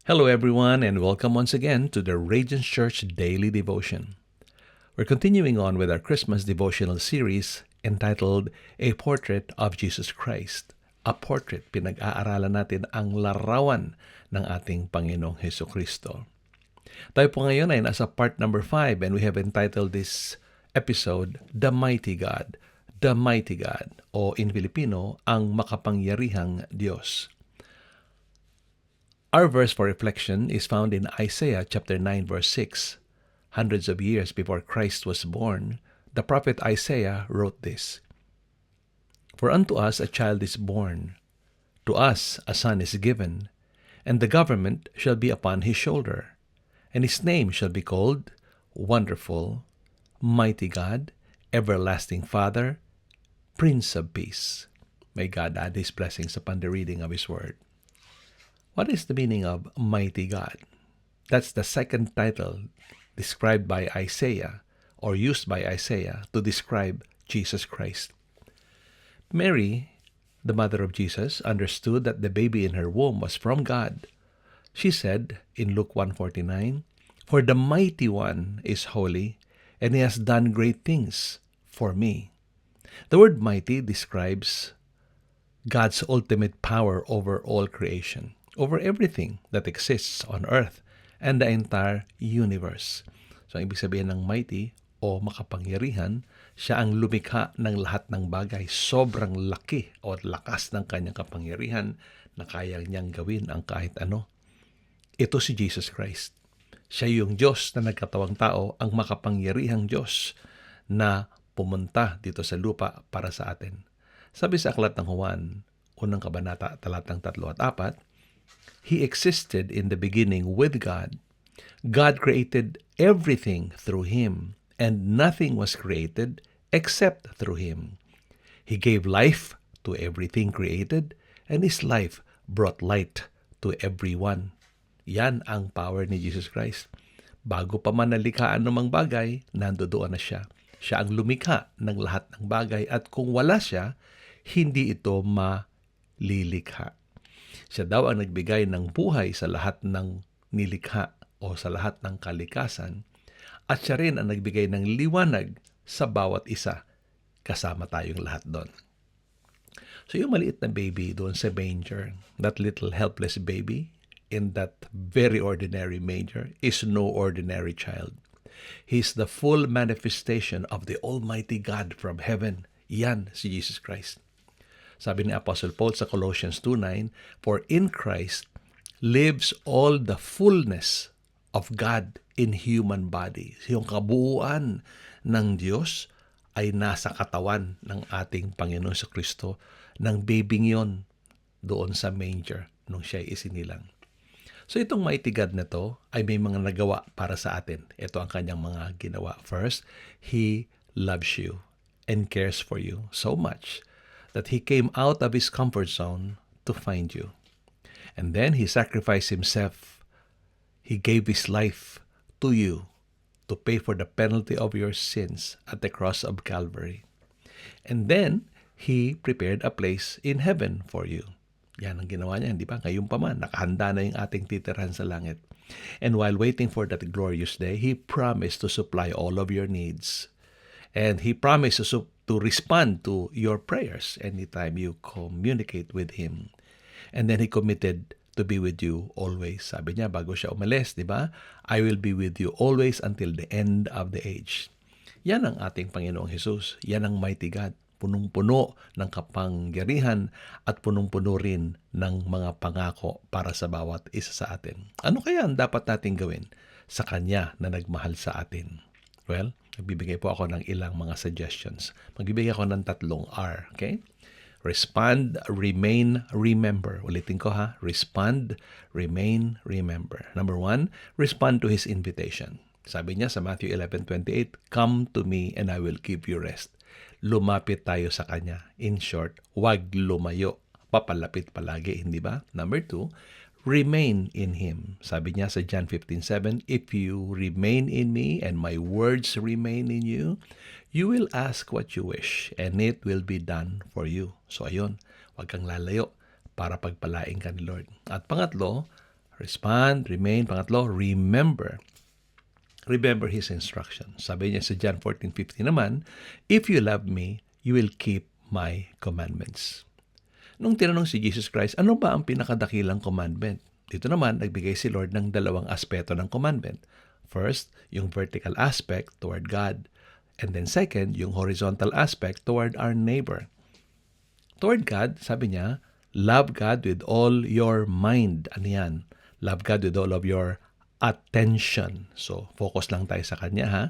Hello, everyone, and welcome once again to the Radiance Church Daily Devotion. We're continuing on with our Christmas devotional series entitled A Portrait of Jesus Christ. A portrait, pinag-aaralan natin ang larawan ng ating Panginoong Heso Kristo. Tayo po ngayon ay nasa part number 5 and we have entitled this episode, The Mighty God. The Mighty God, o in Filipino, ang makapangyarihang Diyos. Our verse for reflection is found in Isaiah chapter 9 verse 6. Hundreds of years before Christ was born, the prophet Isaiah wrote this. For unto us a child is born, to us a son is given, and the government shall be upon his shoulder, and his name shall be called Wonderful, Mighty God, Everlasting Father, Prince of Peace. May God add his blessings upon the reading of his word. What is the meaning of Mighty God? That's the second title described by Isaiah or used by Isaiah to describe Jesus Christ. Mary, the mother of Jesus, understood that the baby in her womb was from God. She said in Luke 1:49, For the Mighty One is holy, and he has done great things for me. The word mighty describes God's ultimate power over all creation, over everything that exists on earth and the entire universe. So, ang ibig sabihin ng mighty o makapangyarihan, siya ang lumikha ng lahat ng bagay. Sobrang laki o lakas ng kanyang kapangyarihan na kaya niyang gawin ang kahit ano. Ito si Jesus Christ. Siya yung Diyos na nagkatawang tao, ang makapangyarihang Diyos na pumunta dito sa lupa para sa atin. Sabi sa Aklat ng Juan, unang kabanata, talatang 3 at 4, He existed in the beginning with God. God created everything through Him, and nothing was created except through Him. He gave life to everything created, and His life brought light to everyone. Yan ang power ni Jesus Christ. Bago pa man nalikhaan ng mga bagay, nandoon na siya. Siya ang lumikha ng lahat ng bagay, at kung wala siya, hindi ito malilikha. Siya daw ang nagbigay ng buhay sa lahat ng nilikha o sa lahat ng kalikasan, at siya rin ang nagbigay ng liwanag sa bawat isa, kasama tayong lahat doon. So yung maliit na baby doon sa manger, that little helpless baby in that very ordinary manger is no ordinary child. He's the full manifestation of the Almighty God from heaven. Yan si Jesus Christ. Sabi ni Apostle Paul sa Colossians 2:9, For in Christ lives all the fullness of God in human body. Yung kabuuan ng Diyos ay nasa katawan ng ating Panginoon sa Kristo, ng babing yon doon sa manger nung siya isinilang. So itong mighty God na to ay may mga nagawa para sa atin. Ito ang kanyang mga ginawa. First, He loves you and cares for you so much that He came out of His comfort zone to find you. And then He sacrificed Himself. He gave His life to you to pay for the penalty of your sins at the cross of Calvary. And then He prepared a place in heaven for you. Yan ang ginawa niya, di ba? Ngayon pa man, nakahanda na yung ating titirhan sa langit. And while waiting for that glorious day, He promised to supply all of your needs. And He promised to respond to your prayers anytime you communicate with Him. And then He committed to be with you always. Sabi niya bago siya umalis, di ba? I will be with you always until the end of the age. Yan ang ating Panginoong Jesus. Yan ang mighty God. Punong-puno ng kapangyarihan at punong-puno rin ng mga pangako para sa bawat isa sa atin. Ano kaya ang dapat natin gawin sa Kanya na nagmahal sa atin? Well, nagbibigay po ako ng ilang mga suggestions. Magbibigay ako ng 3 R, okay? Respond, remain, remember. Ulitin ko ha. Respond, remain, remember. Number 1, respond to His invitation. Sabi niya sa Matthew 11:28, Come to me and I will give you rest. Lumapit tayo sa Kanya. In short, wag lumayo. Papalapit palagi, hindi ba? Number 2, remain in Him. Sabi niya sa John 15:7, If you remain in me and my words remain in you, you will ask what you wish and it will be done for you. So ayun, wag kang lalayo para pagpalain ka ni Lord. At pangatlo, Respond, remain. Pangatlo, remember. Remember His instruction. Sabi niya sa John 14:50 naman, if you love me, you will keep my commandments. Nung tinanong si Jesus Christ, ano ba ang pinakadakilang commandment? Dito naman, nagbigay si Lord ng dalawang aspeto ng commandment. First, yung vertical aspect toward God. And then second, yung horizontal aspect toward our neighbor. Toward God, sabi niya, love God with all your mind. Ano yan? Love God with all of your attention. So, focus lang tayo sa Kanya, ha?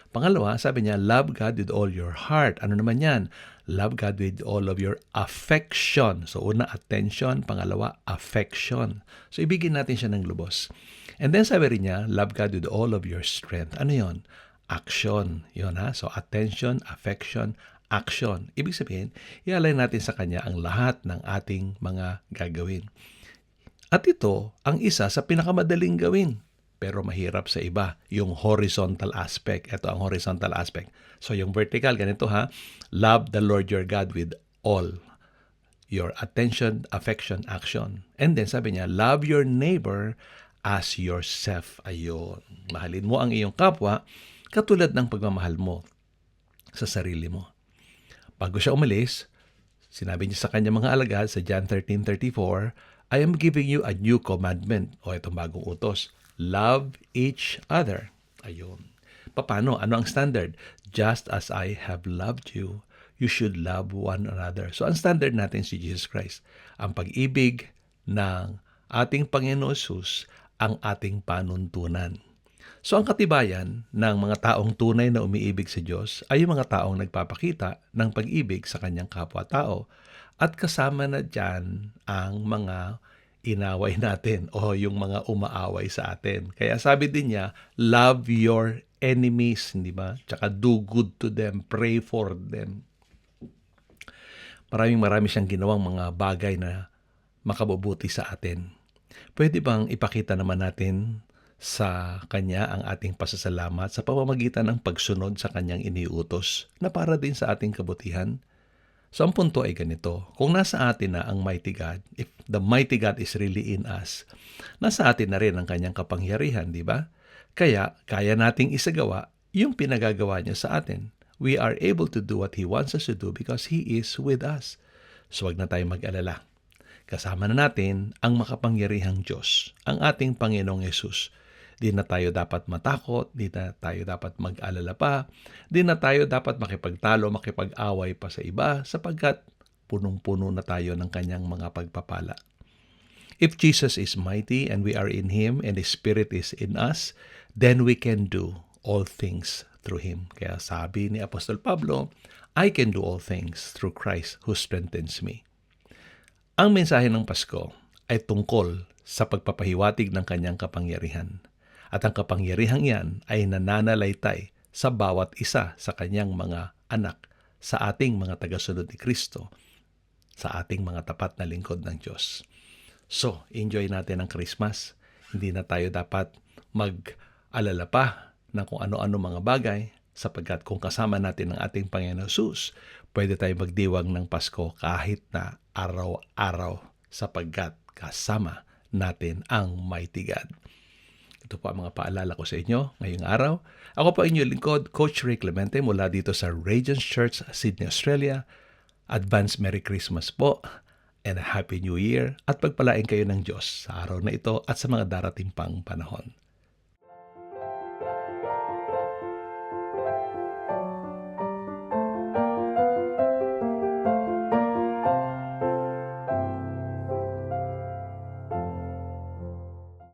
Pangalawa, sabi niya, love God with all your heart. Ano naman yan? Love God with all of your affection. So, una, attention. Pangalawa, affection. So, ibigin natin siya ng lubos. And then, sabi rin niya, love God with all of your strength. Ano yon? Action. Yun, ha? So, attention, affection, action. Ibig sabihin, ialay natin sa Kanya ang lahat ng ating mga gagawin. At ito ang isa sa pinakamadaling gawin, pero mahirap sa iba, yung horizontal aspect. Ito ang horizontal aspect. So yung vertical, ganito ha, love the Lord your God with all your attention, affection, action. And then sabi niya, love your neighbor as yourself. Ayun. Mahalin mo ang iyong kapwa katulad ng pagmamahal mo sa sarili mo. Bago siya umalis, sinabi niya sa kanya mga alagad sa John 13:34, I am giving you a new commandment. O itong bagong utos. Love each other. Ayun. Paano? Ano ang standard? Just as I have loved you, you should love one another. So ang standard natin si Jesus Christ. Ang pag-ibig ng ating Panginoon Jesus ang ating panuntunan. So ang katibayan ng mga taong tunay na umiibig sa Diyos ay yung mga taong nagpapakita ng pag-ibig sa kanyang kapwa-tao. At kasama na dyan ang mga inaway natin o yung mga umaaway sa atin. Kaya sabi din niya, love your enemies, hindi ba? Tsaka do good to them, pray for them. Marami siyang ginawang mga bagay na makabubuti sa atin. Pwede bang ipakita naman natin sa Kanya ang ating pasasalamat sa pamamagitan ng pagsunod sa Kanyang iniutos na para din sa ating kabutihan? So ang punto ay ganito, kung nasa atin na ang mighty God, if the mighty God is really in us, nasa atin na rin ang Kanyang kapangyarihan, di ba? Kaya, kaya nating isagawa yung pinagagawa niya sa atin. We are able to do what He wants us to do because He is with us. So wag na tayong mag-alala. Kasama na natin ang makapangyarihang Diyos, ang ating Panginoong Yesus. Di na tayo dapat matakot, di na tayo dapat mag-alala pa, di na tayo dapat makipagtalo, makipag-away pa sa iba, sapagkat punong-puno na tayo ng Kanyang mga pagpapala. If Jesus is mighty and we are in Him and His Spirit is in us, then we can do all things through Him. Kaya sabi ni Apostol Pablo, I can do all things through Christ who strengthens me. Ang mensahe ng Pasko ay tungkol sa pagpapahiwatig ng Kanyang kapangyarihan. At ang kapangyarihang yan ay nananalaytay sa bawat isa sa Kanyang mga anak, sa ating mga tagasunod ni Kristo, sa ating mga tapat na lingkod ng Diyos. So, enjoy natin ang Christmas. Hindi na tayo dapat mag-alala pa ng kung ano-ano mga bagay, sapagkat kung kasama natin ang ating Panginoon Jesus, pwede tayo magdiwang ng Pasko kahit na araw-araw, sapagkat kasama natin ang mighty God. Ito po ang mga paalala ko sa inyo ngayong araw. Ako po inyong lingkod, Coach Ray Clemente mula dito sa Radiance Church, Sydney, Australia. Advance Merry Christmas po and a Happy New Year at pagpalain kayo ng Diyos sa araw na ito at sa mga darating pang panahon.